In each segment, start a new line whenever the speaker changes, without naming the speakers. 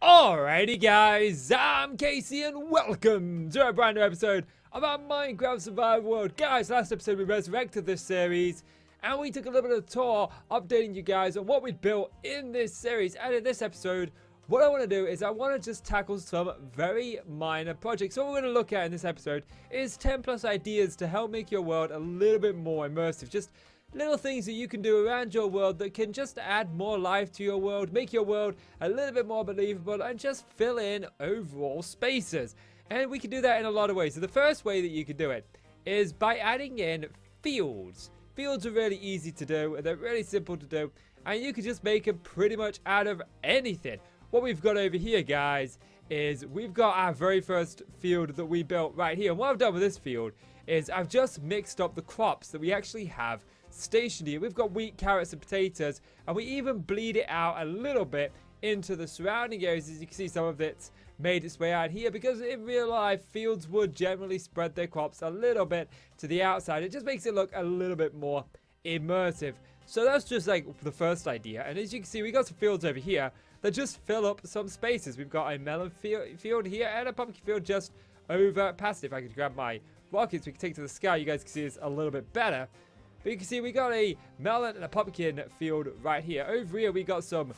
Alrighty guys, I'm Casey and welcome to a brand new episode of our Minecraft Survival World. Guys, last episode we resurrected this series and we took a little bit of a tour updating you guys on what we built in this series. And in this episode, what I want to do is I want to just tackle some very minor projects. So what we're going to look at in this episode is 10 plus ideas to help make your world a little bit more immersive. Just little things that you can do around your world that can just add more life to your world, make your world a little bit more believable, and just fill in overall spaces. And we can do that in a lot of ways. So the first way that you can do it is by adding in fields. Fields are really easy to do, they're really simple to do, and you can just make them pretty much out of anything. What we've got over here, guys, is we've got our very first field that we built right here. And what I've done with this field is I've just mixed up the crops that we actually have stationed here. We've got wheat, carrots, and potatoes, and we even bleed it out a little bit into the surrounding areas. As you can see, some of it's made its way out here because in real life, fields would generally spread their crops a little bit to the outside. It just makes it look a little bit more immersive. So that's just like the first idea. And as you can see, we got some fields over here that just fill up some spaces. We've got a melon field here and a pumpkin field just over past it. If I could grab my rockets, we can take to the sky. You guys can see this a little bit better. But you can see we got a melon and a pumpkin field right here. Over here we got some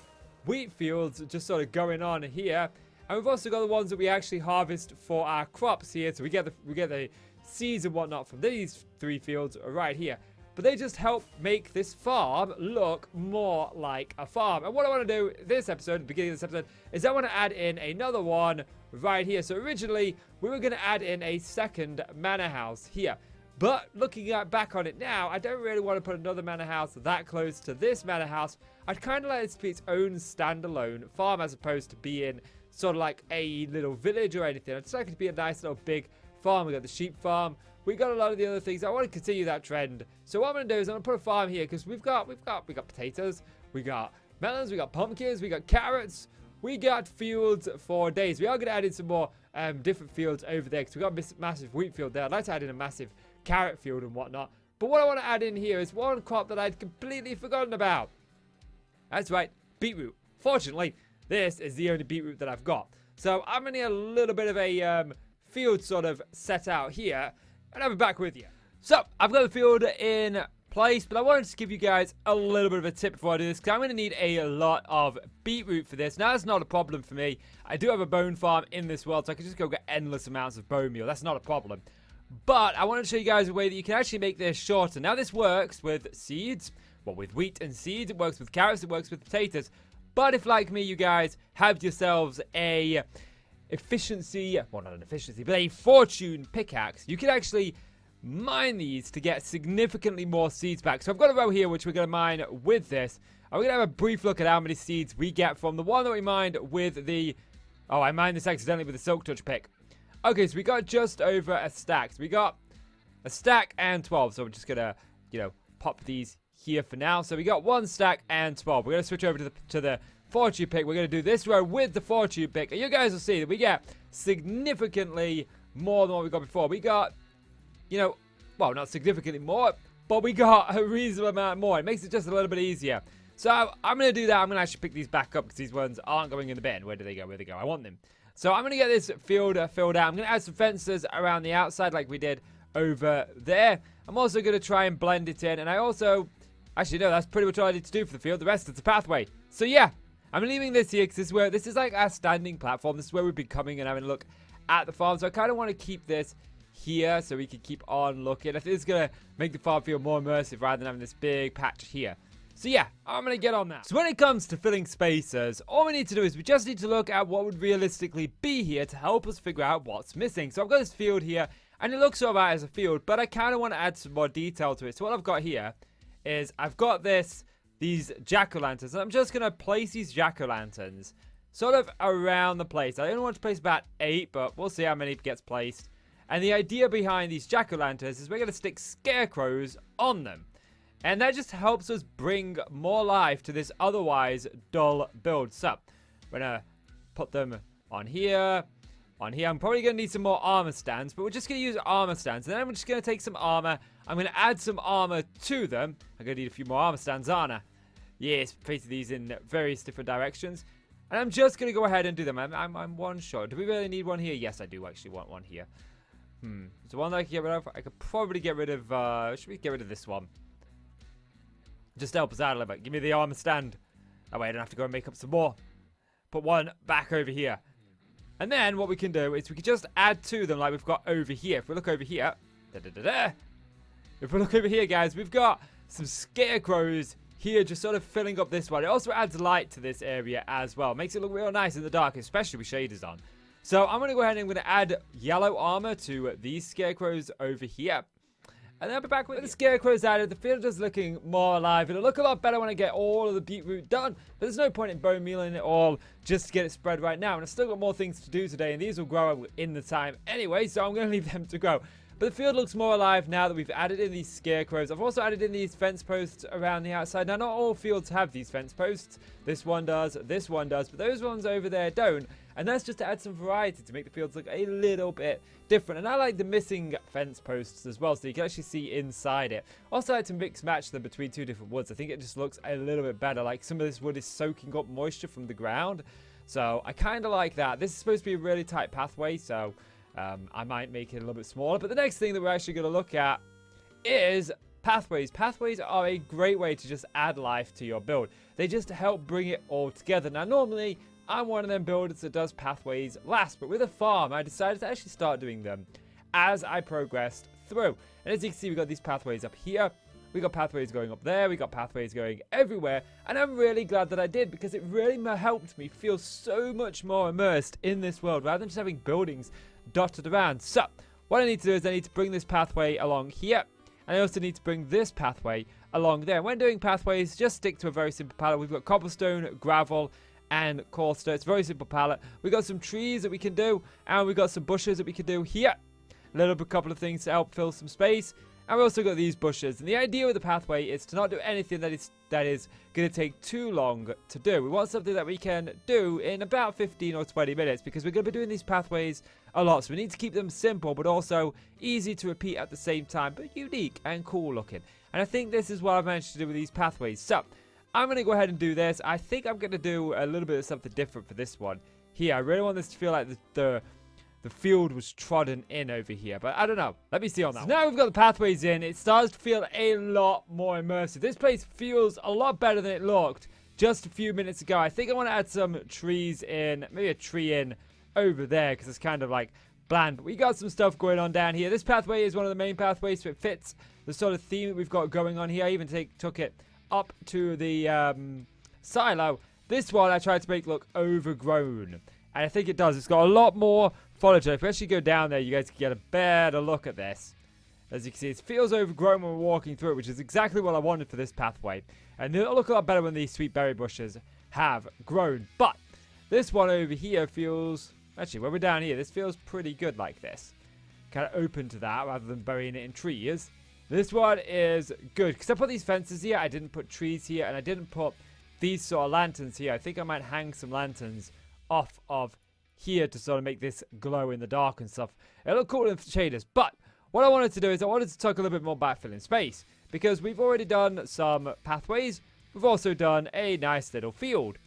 wheat fields just sort of going on here. And we've also got the ones that we actually harvest for our crops here. So we get the seeds and whatnot from these three fields right here. But they just help make this farm look more like a farm. And what I want to do this episode, the beginning of this episode, is I want to add in another one right here. So originally we were going to add in a second manor house here. But looking back on it now, I don't really want to put another manor house that close to this manor house. I'd kind of like it to be its own standalone farm as opposed to being sort of like a little village or anything. I'd just like it to be a nice little big farm. We got the sheep farm. We got a lot of the other things. I want to continue that trend. So what I'm going to do is I'm going to put a farm here because we got potatoes, we got melons, we got pumpkins, we got carrots, we got fields for days. We are going to add in some more different fields over there because we got a massive wheat field there. I'd like to add in a massive carrot field and whatnot. But what I want to add in here is one crop that I'd completely forgotten about. That's right, beetroot. Fortunately, this is the only beetroot that I've got. So I'm going to need a little bit of a field sort of set out here. And I'll be back with you. So, I've got the field in place, but I wanted to give you guys a little bit of a tip before I do this, because I'm going to need a lot of beetroot for this. Now, that's not a problem for me. I do have a bone farm in this world, so I can just go get endless amounts of bone meal. That's not a problem. But I want to show you guys a way that you can actually make this shorter. Now, this works with seeds, well, with wheat and seeds. It works with carrots. It works with potatoes. But if, like me, you guys have yourselves a efficiency, well, not an efficiency, but a fortune pickaxe, you can actually mine these to get significantly more seeds back. So I've got a row here which we're going to mine with this. I'm going to have a brief look at how many seeds we get from the one that we mined with the, oh, I mined this accidentally with the silk touch pick. Okay, so we got just over a stack. So we got a stack and 12. So we're just going to, pop these here for now. So we got one stack and 12. We're going to switch over to the fortune pick. We're going to do this row with the fortune pick, and you guys will see that we get significantly more than what we got before. We got, well, not significantly more, but we got a reasonable amount more. It makes it just a little bit easier. So I'm going to do that. I'm going to actually pick these back up because these ones aren't going in the bin. Where do they go? Where do they go? I want them. So I'm going to get this field filled out. I'm going to add some fences around the outside like we did over there. I'm also going to try and blend it in, and I also, actually no, that's pretty much all I need to do for the field. The rest is the pathway. So yeah. I'm leaving this here because this is like our standing platform. This is where we've been coming and having a look at the farm. So I kind of want to keep this here so we can keep on looking. I think it's going to make the farm feel more immersive rather than having this big patch here. So yeah, I'm going to get on that. So when it comes to filling spaces, all we need to do is we just need to look at what would realistically be here to help us figure out what's missing. So I've got this field here and it looks all right as a field, but I kind of want to add some more detail to it. So what I've got here is I've got these jack-o'-lanterns. I'm just going to place these jack-o'-lanterns sort of around the place. I only want to place about 8, but we'll see how many gets placed. And the idea behind these jack-o'-lanterns is we're going to stick scarecrows on them. And that just helps us bring more life to this otherwise dull build. So, we're going to put them on here. On here, I'm probably going to need some more armor stands, but we're just going to use armor stands. And then I'm just going to take some armor. I'm going to add some armor to them. I'm going to need a few more armor stands, aren't I? Yes, placing these in various different directions. And I'm just going to go ahead and do them. I'm one shot. Do we really need one here? Yes, I do actually want one here. Is there one that I can get rid of? I could probably get rid of, should we get rid of this one? Just to help us out a little bit. Give me the armor stand. That way I don't have to go and make up some more. Put one back over here. And then what we can do is we can just add to them like we've got over here. If we look over here. If we look over here, guys, we've got some scarecrows here just sort of filling up this one. It also adds light to this area as well. Makes it look real nice in the dark, especially with shaders on. So I'm going to go ahead and I'm going to add yellow armor to these scarecrows over here. And then I'll be back with the scarecrows added. The field is looking more alive. It'll look a lot better when I get all of the beetroot done. But there's no point in bone mealing it all just to get it spread right now. And I've still got more things to do today. And these will grow in the time anyway. So I'm going to leave them to grow. But the field looks more alive now that we've added in these scarecrows. I've also added in these fence posts around the outside. Now, not all fields have these fence posts. This one does, but those ones over there don't. And that's just to add some variety to make the fields look a little bit different. And I like the missing fence posts as well, so you can actually see inside it. Also, I like to mix match them between two different woods. I think it just looks a little bit better. Like some of this wood is soaking up moisture from the ground. So I kind of like that. This is supposed to be a really tight pathway, so I might make it a little bit smaller. But the next thing that we're actually going to look at is pathways. Pathways are a great way to just add life to your build. They just help bring it all together. Now, normally, I'm one of them builders that does pathways last. But with a farm, I decided to actually start doing them as I progressed through. And as you can see, we've got these pathways up here. We got pathways going up there. We got pathways going everywhere. And I'm really glad that I did, because it really helped me feel so much more immersed in this world rather than just having buildings dotted around. So what I need to do is I need to bring this pathway along here, and I also need to bring this pathway along there. When doing pathways, just stick to a very simple palette. We've got cobblestone, gravel, and coarse dirt. It's a very simple palette. We've got some trees that we can do, and we've got some bushes that we can do here. A little bit, couple of things to help fill some space. And we've also got these bushes. And the idea with the pathway is to not do anything that is going to take too long to do. We want something that we can do in about 15 or 20 minutes, because we're going to be doing these pathways a lot. So we need to keep them simple, but also easy to repeat at the same time, but unique and cool looking. And I think this is what I've managed to do with these pathways. So I'm going to go ahead and do this. I think I'm going to do a little bit of something different for this one here. I really want this to feel like the field was trodden in over here, but I don't know. Let me see on that. So now we've got the pathways in. It starts to feel a lot more immersive. This place feels a lot better than it looked just a few minutes ago. I think I want to add some trees in, maybe a tree in over there, because it's kind of like bland. But we got some stuff going on down here. This pathway is one of the main pathways, so it fits the sort of theme that we've got going on here. I even took it up to the silo. This one I tried to make look overgrown, and I think it does. It's got a lot more foliage. If we actually go down there, you guys can get a better look at this. As you can see, it feels overgrown when we're walking through it, which is exactly what I wanted for this pathway. And it'll look a lot better when these sweet berry bushes have grown. But this one over here feels... Actually, when we're down here, this feels pretty good like this. Kind of open to that rather than burying it in trees. This one is good, because I put these fences here. I didn't put trees here, and I didn't put these sort of lanterns here. I think I might hang some lanterns off of here to sort of make this glow in the dark and stuff. It'll look cool in shaders. But what I wanted to do is I wanted to talk a little bit more about filling space, because we've already done some pathways. We've also done a nice little field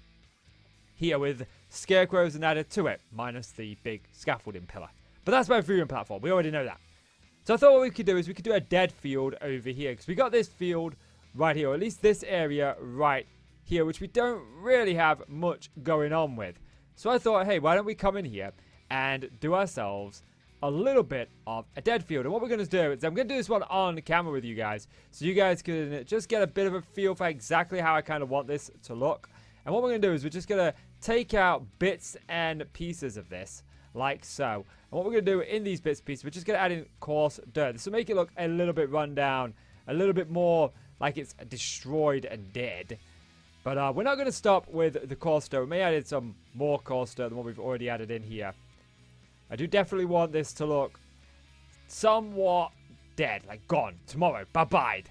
here with scarecrows and added to it, minus the big scaffolding pillar. But that's my viewing platform. We already know that. So I thought what we could do is we could do a dead field over here, because we got this field right here, or at least this area right here, which we don't really have much going on with. So I thought, hey, why don't we come in here and do ourselves a little bit of a dead field. And what we're going to do is I'm going to do this one on camera with you guys, so you guys can just get a bit of a feel for exactly how I kind of want this to look. And what we're going to do is we're just going to take out bits and pieces of this, like so. And what we're going to do in these bits and pieces, we're just going to add in coarse dirt. This will make it look a little bit run down, a little bit more like it's destroyed and dead. But we're not going to stop with the coarse dirt. We may add in some more coarse dirt than what we've already added in here. I do definitely want this to look somewhat dead, like gone, tomorrow, bye-bye.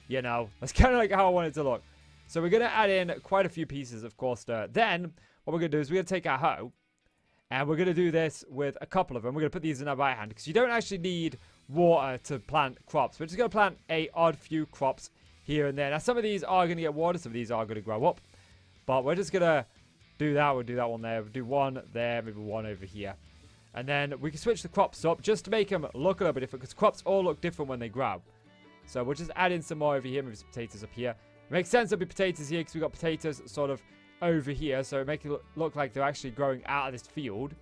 You know, that's kind of like how I want it to look. So we're going to add in quite a few pieces of coarse dirt. Then what we're going to do is we're going to take our hoe, and we're going to do this with a couple of them. We're going to put these in our right hand, because you don't actually need water to plant crops. We're just going to plant a odd few crops here and there. Now, some of these are going to get water. Some of these are going to grow up. But we're just going to do that. We'll do that one there. We'll do one there, maybe one over here. And then we can switch the crops up just to make them look a little bit different, because crops all look different when they grow. So we'll just add in some more over here, maybe some potatoes up here. It makes sense there'll be potatoes here because we've got potatoes sort of over here, so it makes it look like they're actually growing out of this field.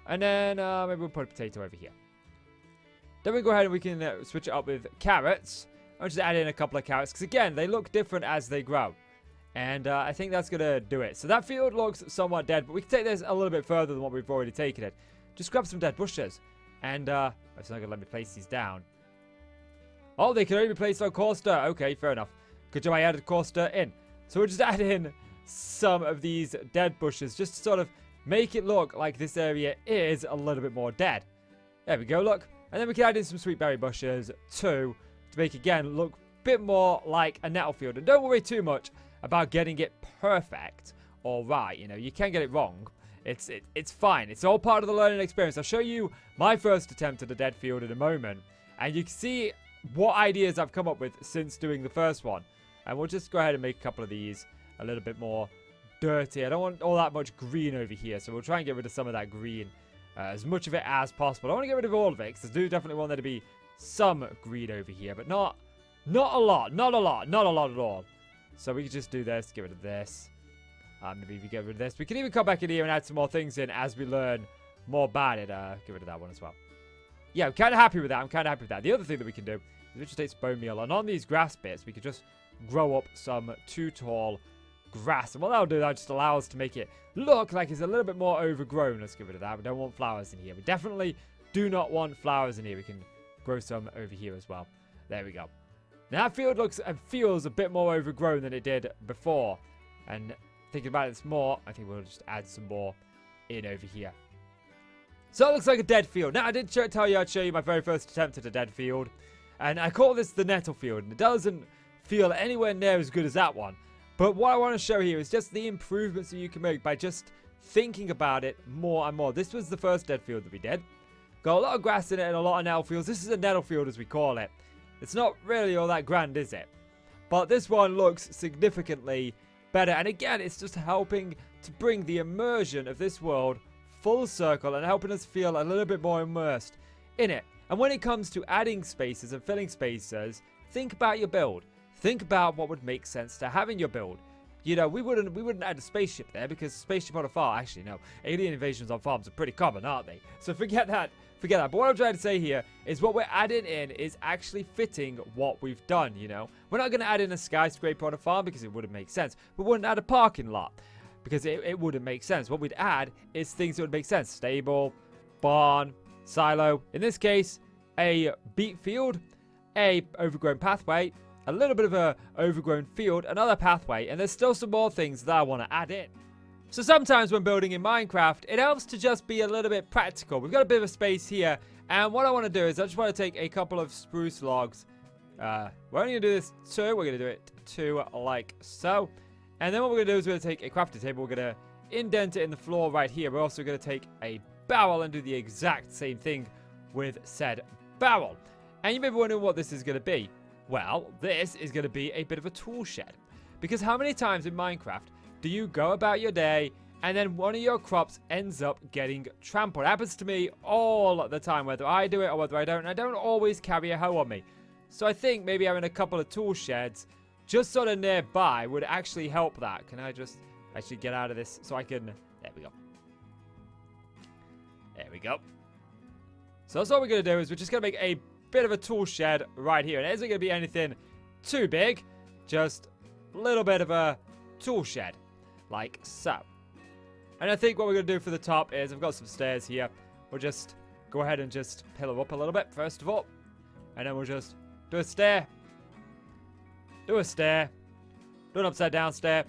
And then maybe we'll put a potato over here. Then we go ahead and we can switch it up with carrots. I'll just add in a couple of carrots because, again, they look different as they grow. And I think that's going to do it. So that field looks somewhat dead, but we can take this a little bit further than what we've already taken it. Just grab some dead bushes. And it's not going to let me place these down. Oh, they can only be placed on coaster. Okay, fair enough. Good job I added coaster in. So we'll just add in some of these dead bushes just to sort of make it look like this area is a little bit more dead. There we go, look. And then we can add in some sweet berry bushes too to make, again, look a bit more like a nettle field. And don't worry too much about getting it perfect or right. You know, you can get it wrong. It's fine. It's all part of the learning experience. I'll show you my first attempt at a dead field in a moment. And you can see what ideas I've come up with since doing the first one. And we'll just go ahead and make a couple of these a little bit more dirty. I don't want all that much green over here, so we'll try and get rid of some of that green. As much of it as possible. I want to get rid of all of it, because I do definitely want there to be some green over here, but not a lot. Not a lot at all. So we can just do this, get rid of this. Maybe we get rid of this. We can even come back in here and add some more things in as we learn more about it. Get rid of that one as well. Yeah, I'm kind of happy with that. The other thing that we can do is we just take some bone meal, and on these grass bits, we could just grow up some too tall grass. And what that'll do, that'll just allow us to make it look like it's a little bit more overgrown. Let's get rid of that. We don't want flowers in here. We definitely do not want flowers in here. We can grow some over here as well. There we go. Now that field looks and feels a bit more overgrown than it did before. And thinking about this more, I think we'll just add some more in over here. So it looks like a dead field. Now I did tell you I'd show you my very first attempt at a dead field. And I call this the nettle field. And it doesn't feel anywhere near as good as that one. But what I want to show here is just the improvements that you can make by just thinking about it more and more. This was the first dead field that we did. Got a lot of grass in it and a lot of nettle fields. This is a nettle field as we call it. It's not really all that grand, is it? But this one looks significantly better. And again, it's just helping to bring the immersion of this world full circle and helping us feel a little bit more immersed in it. And when it comes to adding spaces and filling spaces, think about your build. Think about what would make sense to have in your build. You know, we wouldn't add a spaceship there because spaceship on a farm, actually no, alien invasions on farms are pretty common, aren't they? So forget that. But what I'm trying to say here is what we're adding in is actually fitting what we've done, you know. We're not going to add in a skyscraper on a farm because it wouldn't make sense. We wouldn't add a parking lot because it wouldn't make sense. What we'd add is things that would make sense. Stable, barn, silo. In this case, a beet field, a overgrown pathway, a little bit of a overgrown field, another pathway, and there's still some more things that I want to add in. So sometimes when building in Minecraft, it helps to just be a little bit practical. We've got a bit of a space here, and what I want to do is I just want to take a couple of spruce logs. We're only going to do this two. We're going to do it two like so. And then what we're going to do is we're going to take a crafting table. We're going to indent it in the floor right here. We're also going to take a barrel and do the exact same thing with said barrel. And you may be wondering what this is going to be. Well, this is going to be a bit of a tool shed. Because how many times in Minecraft do you go about your day and then one of your crops ends up getting trampled? It happens to me all the time, whether I do it or whether I don't. And I don't always carry a hoe on me. So I think maybe having a couple of tool sheds just sort of nearby would actually help that. Can I just actually get out of this so I can... There we go. There we go. So that's all we're going to do is we're just going to make a bit of a tool shed right here. It isn't going to be anything too big. Just a little bit of a tool shed. Like so. And I think what we're going to do for the top is I've got some stairs here. We'll just go ahead and just pillar up a little bit first of all. And then we'll just do a stair. Do a stair. Do an upside down stair.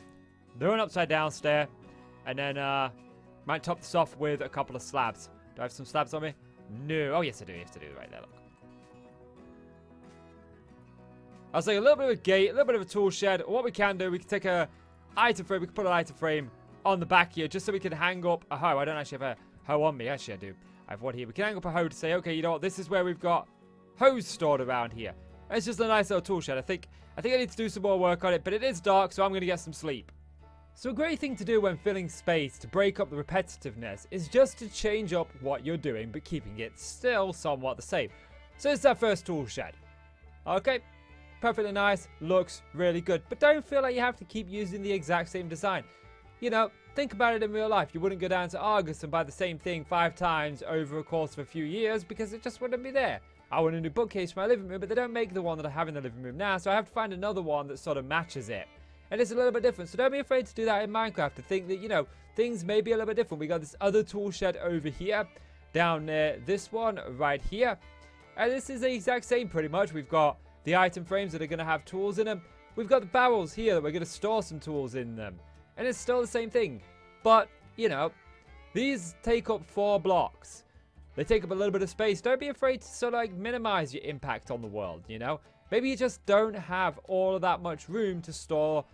Do an upside down stair. And then might top this off with a couple of slabs. Do I have some slabs on me? No. Oh yes I do. You have to do it right there. Look. I was like a little bit of a gate, a little bit of a tool shed. What we can do, we can take a item frame. We can put an item frame on the back here just so we can hang up a hoe. I don't actually have a hoe on me. Actually, I do. I have one here. We can hang up a hoe to say, okay, you know what? This is where we've got hoes stored around here. It's just a nice little tool shed. I think I need to do some more work on it, but it is dark, so I'm going to get some sleep. So a great thing to do when filling space to break up the repetitiveness is just to change up what you're doing but keeping it still somewhat the same. So it's that first tool shed. Okay, perfectly nice, looks really good, but don't feel like you have to keep using the exact same design. You know, think about it in real life. You wouldn't go down to Argos and buy the same thing 5 times over a course of a few years because it just wouldn't be there. I want a new bookcase for my living room, but they don't make the one that I have in the living room now, so I have to find another one that sort of matches it. And it's a little bit different, so don't be afraid to do that in Minecraft, to think that, you know, things may be a little bit different. We got this other tool shed over here, down near this one right here. And this is the exact same pretty much. We've got the item frames that are going to have tools in them. We've got the barrels here that we're going to store some tools in them. And it's still the same thing. But, you know, these take up 4 blocks. They take up a little bit of space. Don't be afraid to sort of like minimize your impact on the world, you know. Maybe you just don't have all of that much room to store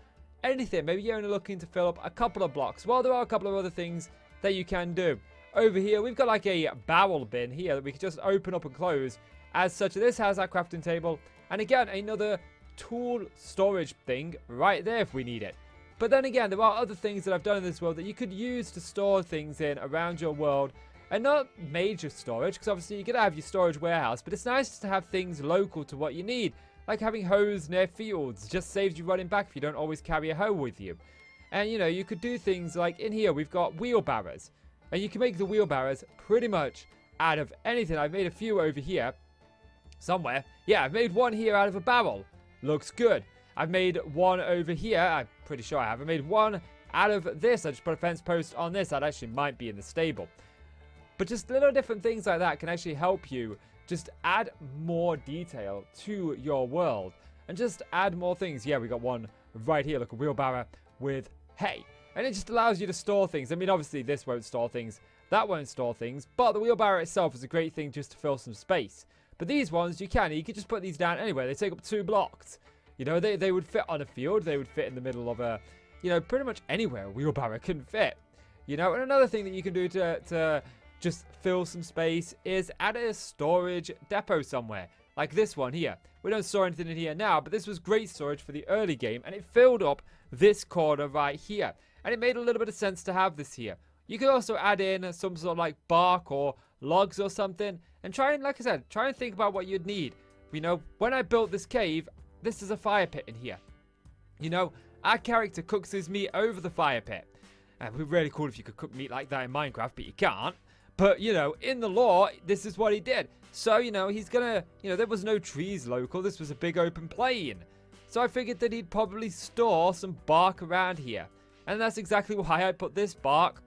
anything. Maybe you're only looking to fill up a couple of blocks. Well, there are a couple of other things that you can do. Over here, we've got like a barrel bin here that we can just open up and close. As such, this has our crafting table. And again, another tool storage thing right there if we need it. But then again, there are other things that I've done in this world that you could use to store things in around your world. And not major storage, because obviously you're going to have your storage warehouse. But it's nice to have things local to what you need. Like having hoes near fields. Just saves you running back if you don't always carry a hoe with you. And, you know, you could do things like in here, we've got wheelbarrows. And you can make the wheelbarrows pretty much out of anything. I've made a few over here. Somewhere. Yeah, I've made one here out of a barrel. Looks good. I've made one over here. I'm pretty sure I have. I made one out of this. I just put a fence post on this. That actually might be in the stable. But just little different things like that can actually help you just add more detail to your world. And just add more things. Yeah, we got one right here. Look, a wheelbarrow with hay. And it just allows you to store things. I mean, obviously, this won't store things. That won't store things. But the wheelbarrow itself is a great thing just to fill some space. But these ones, you can just put these down anywhere. They take up 2 blocks. You know, they would fit on a field. They would fit in the middle of a, you know, pretty much anywhere a wheelbarrow can fit. You know, and another thing that you can do to just fill some space is add a storage depot somewhere. Like this one here. We don't store anything in here now, but this was great storage for the early game. And it filled up this corner right here. And it made a little bit of sense to have this here. You could also add in some sort of like bark or logs or something. And try and, like I said, try and think about what you'd need. You know, when I built this cave, this is a fire pit in here. You know, our character cooks his meat over the fire pit. And it would be really cool if you could cook meat like that in Minecraft, but you can't. But, you know, in the lore, this is what he did. So, you know, he's gonna, you know, there was no trees local. This was a big open plain. So I figured that he'd probably store some bark around here. And that's exactly why I put this bark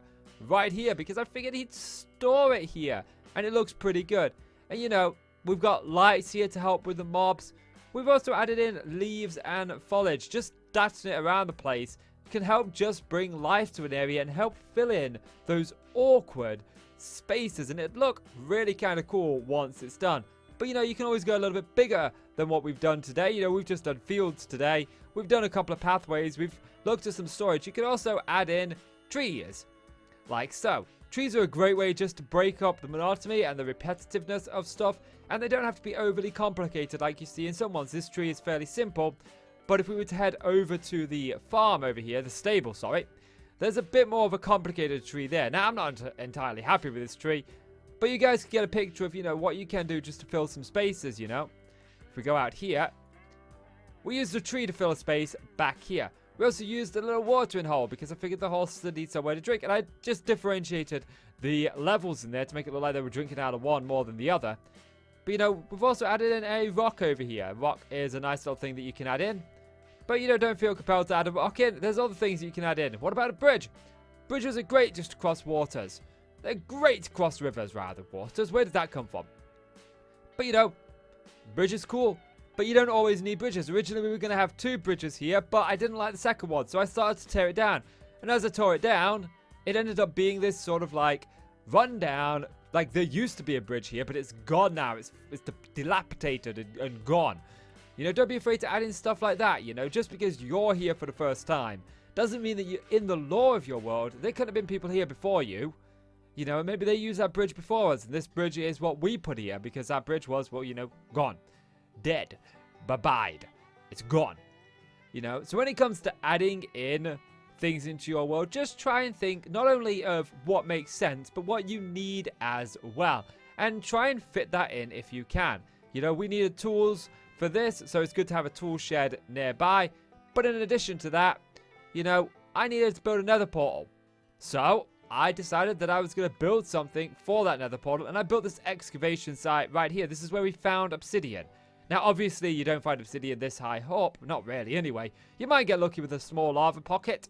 right here. Because I figured he'd store it here. And it looks pretty good. And, you know, we've got lights here to help with the mobs. We've also added in leaves and foliage. Just dotting it around the place can help just bring life to an area and help fill in those awkward spaces. And it'd look really kind of cool once it's done. But, you know, you can always go a little bit bigger than what we've done today. You know, we've just done fields today. We've done a couple of pathways. We've looked at some storage. You can also add in trees, like so. Trees are a great way just to break up the monotony and the repetitiveness of stuff, and they don't have to be overly complicated like you see in some ones. This tree is fairly simple, but if we were to head over to the farm over here, the stable, sorry, there's a bit more of a complicated tree there. Now, I'm not entirely happy with this tree, but you guys can get a picture of, you know, what you can do just to fill some spaces, you know. If we go out here, we used a tree to fill a space back here. We also used a little watering hole because I figured the horses would need somewhere to drink. And I just differentiated the levels in there to make it look like they were drinking out of one more than the other. But, you know, we've also added in a rock over here. Rock is a nice little thing that you can add in. But, you know, don't feel compelled to add a rock in. There's other things that you can add in. What about a bridge? Bridges are great just to cross waters. They're great to cross rivers, rather. Waters, where did that come from? But, you know, bridge is cool. But you don't always need bridges. Originally, we were going to have 2 bridges here, but I didn't like the second one, so I started to tear it down. And as I tore it down, it ended up being this sort of like rundown. Like, there used to be a bridge here, but it's gone now. It's dilapidated and gone. You know, don't be afraid to add in stuff like that, you know. Just because you're here for the first time doesn't mean that you're in the lore of your world. There could have been people here before you. You know, and maybe they used that bridge before us. And this bridge is what we put here because that bridge was, well, you know, gone. Dead. Bye-bye. It's gone. You know, so when it comes to adding in things into your world, just try and think not only of what makes sense, but what you need as well. And try and fit that in if you can. You know, we needed tools for this, so it's good to have a tool shed nearby. But in addition to that, you know, I needed to build a nether portal. So I decided that I was going to build something for that nether portal, and I built this excavation site right here. This is where we found obsidian. Now, obviously, you don't find obsidian this high up. Not really, anyway. You might get lucky with a small lava pocket,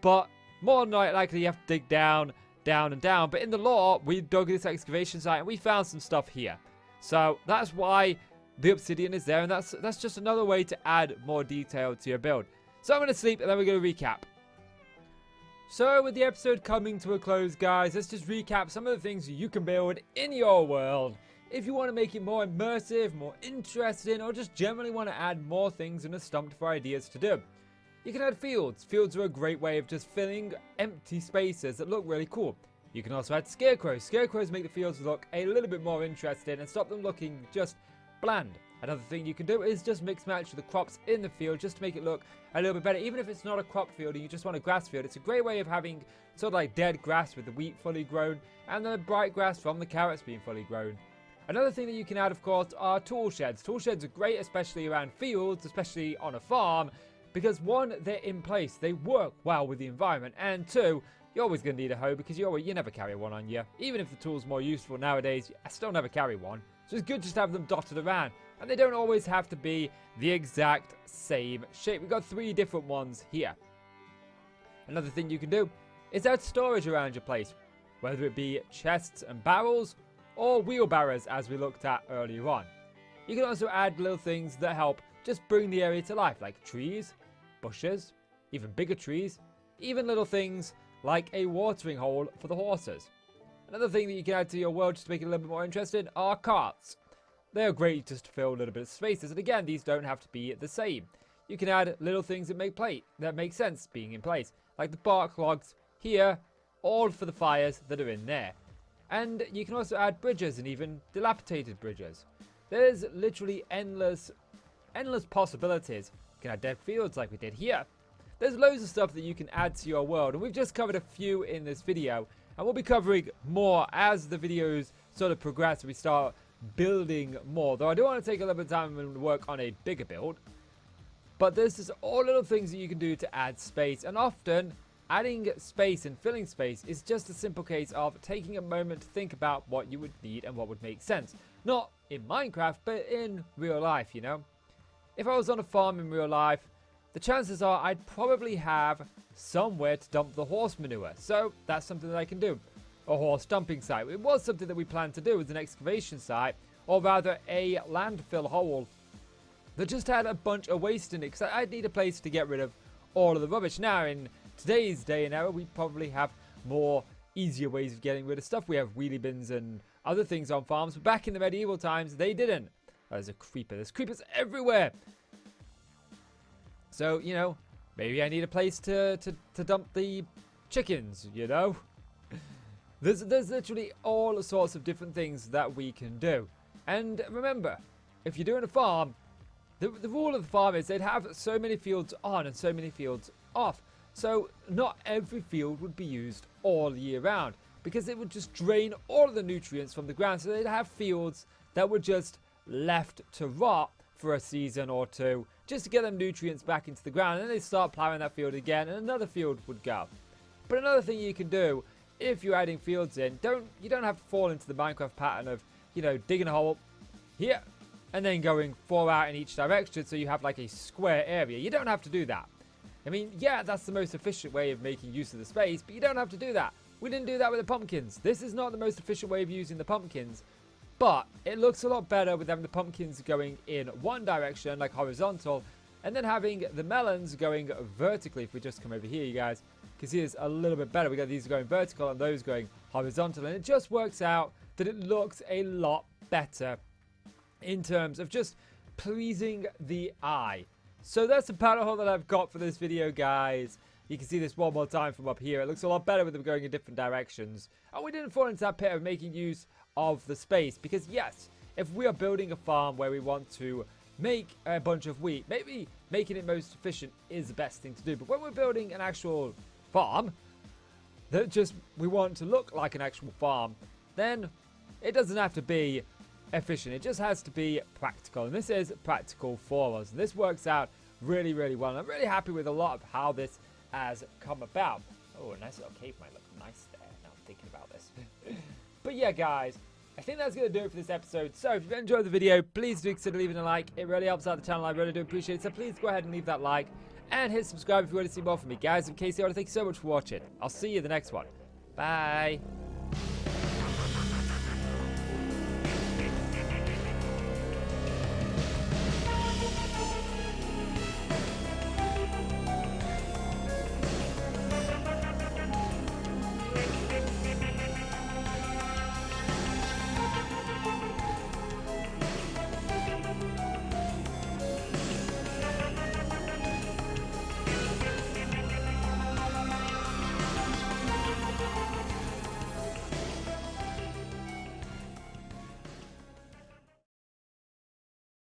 but more than likely you have to dig down, down, and down. But in the lore, we dug this excavation site, and we found some stuff here. So that's why the obsidian is there, and that's just another way to add more detail to your build. So I'm going to sleep, and then we're going to recap. So with the episode coming to a close, guys, let's just recap some of the things you can build in your world. If you want to make it more immersive, more interesting, or just generally want to add more things in a stump for ideas to do. You can add fields. Fields are a great way of just filling empty spaces that look really cool. You can also add scarecrows. Scarecrows make the fields look a little bit more interesting and stop them looking just bland. Another thing you can do is just mix match the crops in the field just to make it look a little bit better. Even if it's not a crop field and you just want a grass field, it's a great way of having sort of like dead grass with the wheat fully grown and then the bright grass from the carrots being fully grown. Another thing that you can add, of course, are tool sheds. Tool sheds are great, especially around fields, especially on a farm, because one, they're in place. They work well with the environment, and two, you're always going to need a hoe because you never carry one on you. Even if the tool's more useful nowadays, I still never carry one. So it's good just to have them dotted around. And they don't always have to be the exact same shape. We've got 3 different ones here. Another thing you can do is add storage around your place, whether it be chests and barrels or wheelbarrows as we looked at earlier on. You can also add little things that help just bring the area to life, like trees, bushes, even bigger trees, even little things like a watering hole for the horses. Another thing that you can add to your world just to make it a little bit more interesting are carts. They're great just to fill a little bit of spaces, and again, these don't have to be the same. You can add little things that make sense being in place, like the bark logs here, all for the fires that are in there. And you can also add bridges and even dilapidated bridges. There's literally endless possibilities. You can add dead fields like we did here. There's loads of stuff that you can add to your world, and we've just covered a few in this video, and we'll be covering more as the videos sort of progress and we start building more. Though I do want to take a little bit of time and work on a bigger build. But this is all little things that you can do to add space, and often adding space and filling space is just a simple case of taking a moment to think about what you would need and what would make sense. Not in Minecraft, but in real life, you know. If I was on a farm in real life, the chances are I'd probably have somewhere to dump the horse manure. So that's something that I can do. A horse dumping site. It was something that we planned to do with an excavation site, or rather a landfill hole that just had a bunch of waste in it, because I'd need a place to get rid of all of the rubbish. Now, in today's day and era, we probably have more easier ways of getting rid of stuff. We have wheelie bins and other things on farms, but back in the medieval times, they didn't. There's a creeper. There's creepers everywhere. So, you know, maybe I need a place to dump the chickens, you know? There's literally all sorts of different things that we can do. And remember, if you're doing a farm, the rule of the farm is they'd have so many fields on and so many fields off. So not every field would be used all year round, because it would just drain all of the nutrients from the ground. So they'd have fields that were just left to rot for a season or two, just to get them nutrients back into the ground. And then they'd start plowing that field again, and another field would go. But another thing you can do, if you're adding fields in, you don't have to fall into the Minecraft pattern of, you know, digging a hole here and then going 4 out in each direction so you have like a square area. You don't have to do that. I mean, yeah, that's the most efficient way of making use of the space, but you don't have to do that. We didn't do that with the pumpkins. This is not the most efficient way of using the pumpkins, but it looks a lot better with having the pumpkins going in one direction, like horizontal, and then having the melons going vertically. If we just come over here, you guys can see it's a little bit better. We got these going vertical and those going horizontal, and it just works out that it looks a lot better in terms of just pleasing the eye. So that's the pattern hole that I've got for this video, guys. You can see this one more time from up here. It looks a lot better with them going in different directions. And we didn't fall into that pit of making use of the space, because yes, if we are building a farm where we want to make a bunch of wheat. Maybe making it most efficient is the best thing to do. But when we're building an actual farm that just we want to look like an actual farm, then it doesn't have to be efficient. It just has to be practical. And this is practical for us. And this works out really, really well. And I'm really happy with a lot of how this has come about. Oh, a nice little cave might look nice there. Now I'm thinking about this. But yeah, guys, I think that's going to do it for this episode. So if you've enjoyed the video, please do consider leaving a like. It really helps out the channel. I really do appreciate it. So please go ahead and leave that like. And hit subscribe if you want to see more from me. Guys, I'm Casey. I want to thank you so much for watching. I'll see you in the next one. Bye.